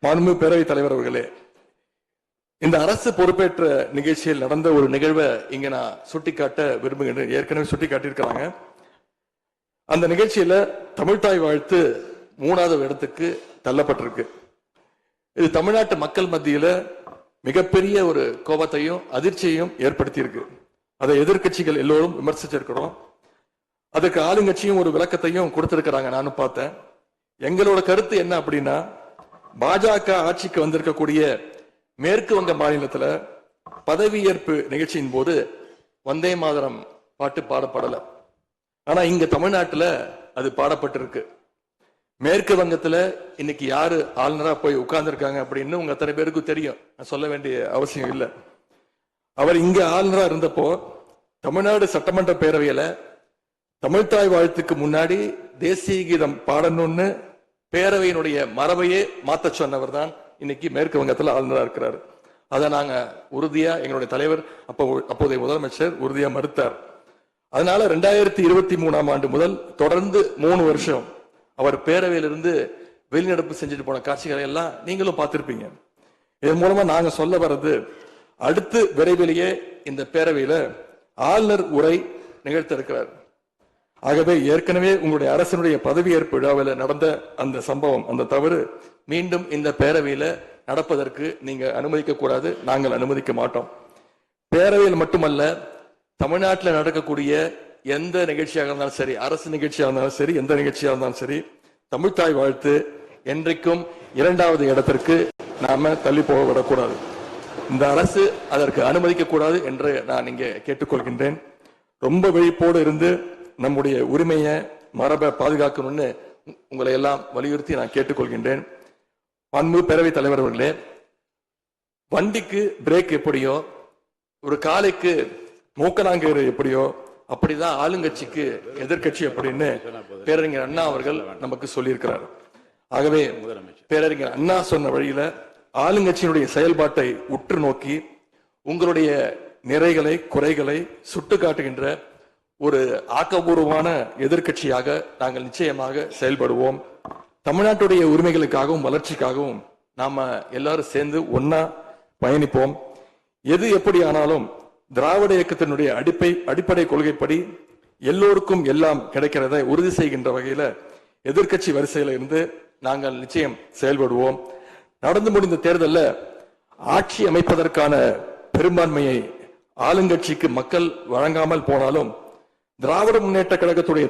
மாண்புமிகு பேரவைத் தலைவர் அவர்களே, இந்த அரசு பொறுப்பேற்ற நிகழ்ச்சியில் நடந்த ஒரு நிகழ்வை இங்க நான் சுட்டிக்காட்ட விரும்புகின்றேன். ஏற்கனவே சுட்டிக்காட்டியிருக்கிறாங்க. அந்த நிகழ்ச்சியில தமிழ்தாய் வாழ்த்து 3வது இடத்துக்கு தள்ளப்பட்டிருக்கு. இது தமிழ்நாட்டு மக்கள் மத்தியில மிகப்பெரிய ஒரு கோபத்தையும் அதிர்ச்சியையும் ஏற்படுத்தியிருக்கு. அதை எதிர்கட்சிகள் எல்லோரும் விமர்சிச்சிருக்கிறோம். அதுக்கு ஆளுங்கட்சியும் ஒரு விளக்கத்தையும் கொடுத்திருக்கிறாங்க. நானும் பார்த்தேன். எங்களோட கருத்து என்ன அப்படின்னா, பாஜக ஆட்சிக்கு வந்திருக்கக்கூடிய மேற்கு வங்க மாநிலத்தில் பதவியேற்பு நிகழ்ச்சியின் போது வந்தே மாதரம் பாட்டு பாடப்படல. ஆனா இங்க தமிழ்நாட்டில் அது பாடப்பட்டிருக்கு. மேற்கு வங்கத்துல இன்னைக்கு யாரு ஆளுநரா போய் உட்கார்ந்துருக்காங்க அப்படின்னு உங்க அத்தனை பேருக்கு தெரியும். சொல்ல வேண்டிய அவசியம் இல்லை. அவர் இங்க ஆளுநரா இருந்தப்போ தமிழ்நாடு சட்டமன்ற பேரவையில தமிழ்தாய் வாழ்த்துக்கு முன்னாடி தேசிய கீதம் பாடணும்னு பேரவையினுடைய மரபையே மாத்த சொன்னவர் தான் இன்னைக்கு மேற்கு வங்கத்தில் ஆளுநராக இருக்கிறார். அதை நாங்க உறுதியா எங்களுடைய தலைவர் அப்போதைய முதலமைச்சர் உறுதியா மறுத்தார். அதனால 2023ஆம் ஆண்டு முதல் தொடர்ந்து 3 வருஷம் அவர் பேரவையிலிருந்து வெளிநடப்பு செஞ்சுட்டு போன காட்சிகளை எல்லாம் நீங்களும் பார்த்திருப்பீங்க. இதன் மூலமா நாங்க சொல்ல வர்றது, அடுத்து விரைவிலேயே இந்த பேரவையில ஆளுநர் உரை நிகழ்த்த இருக்கிறார். ஆகவே ஏற்கனவே உங்களுடைய அரசனுடைய பதவியேற்பு விழாவில் நடந்த அந்த சம்பவம், அந்த தவறு மீண்டும் இந்த பேரவையில நடப்பதற்கு நீங்க அனுமதிக்க கூடாது. நாங்கள் அனுமதிக்க மாட்டோம். பேரவையில் மட்டுமல்ல, தமிழ்நாட்டில் நடக்கக்கூடிய எந்த நிகழ்ச்சியாக இருந்தாலும் சரி, அரசு நிகழ்ச்சியாக இருந்தாலும் சரி, எந்த நிகழ்ச்சியாக இருந்தாலும் சரி, தமிழ்தாய் வாழ்த்து என்றைக்கும் 2வது இடத்திற்கு நாம தள்ளி போக விடக்கூடாது. இந்த அரசு அதற்கு அனுமதிக்க கூடாது என்று நான் இங்கே கேட்டுக்கொள்கின்றேன். ரொம்ப விழிப்போடு இருந்து நம்முடைய உரிமையை மரபை பாதுகாக்கணும்னு உங்களை எல்லாம் வலியுறுத்தி நான் கேட்டுக்கொள்கின்றேன். மாண்புமிகு பேரவைத் தலைவர் அவர்களே, வண்டிக்கு பிரேக் எப்படியோ, ஒரு காலைக்கு மூக்கனாங்கயிறு எப்படியோ, அப்படிதான் ஆளுங்கட்சிக்கு எதிர்கட்சி அப்படின்னு பேரறிஞர் அண்ணா அவர்கள் நமக்கு சொல்லியிருக்கிறார். ஆகவே பேரறிஞர் அண்ணா சொன்ன வழியில ஆளுங்கட்சியினுடைய செயல்பாட்டை உற்று நோக்கி உங்களுடைய நிறைகளை குறைகளை சுட்டு காட்டுகின்ற ஒரு ஆக்கப்பூர்வமான எதிர்கட்சியாக நாங்கள் நிச்சயமாக செயல்படுவோம். தமிழ்நாட்டுடைய உரிமைகளுக்காகவும் வளர்ச்சிக்காகவும் நாம எல்லாரும் சேர்ந்து ஒன்னா பயணிப்போம். எது எப்படி ஆனாலும் திராவிட இயக்கத்தினுடைய அடிப்படை கொள்கைப்படி எல்லோருக்கும் எல்லாம் கிடைக்கிறதை உறுதி செய்கின்ற வகையில எதிர்கட்சி வரிசையில இருந்து நாங்கள் நிச்சயம் செயல்படுவோம். நடந்து முடிந்த தேர்தலில் ஆட்சி அமைப்பதற்கான பெரும்பான்மையை ஆளுங்கட்சிக்கு மக்கள் வழங்காமல் போனாலும் திராவிட முன்னேற்ற கழகத்துடைய